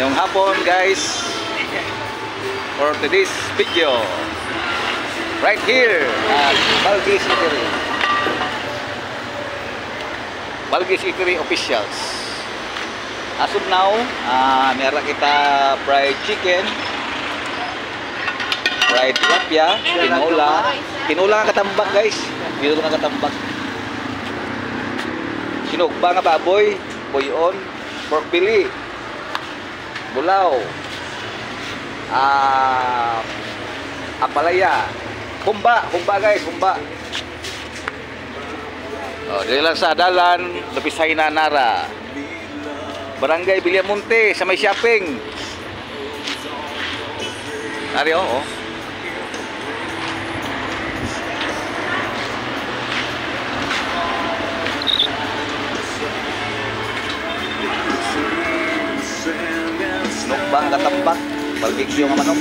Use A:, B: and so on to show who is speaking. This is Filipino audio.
A: Ngayong hapon guys, for today's video, right here at Balgis Eatery. Balgis Eatery officials. As of now, meron kita fried chicken, fried tilapia, tinola nga katambak guys. Dito nga katambak. Sinugba nga baboy, buyon, pork belly, bulaw, apalaya, humba guys, humba. Dili lang sa dalan, Lapisay na Nara, Barangay Villamonte, sa may shopping. Nari oh. Sinugba nga katambak, barbecue nga manok.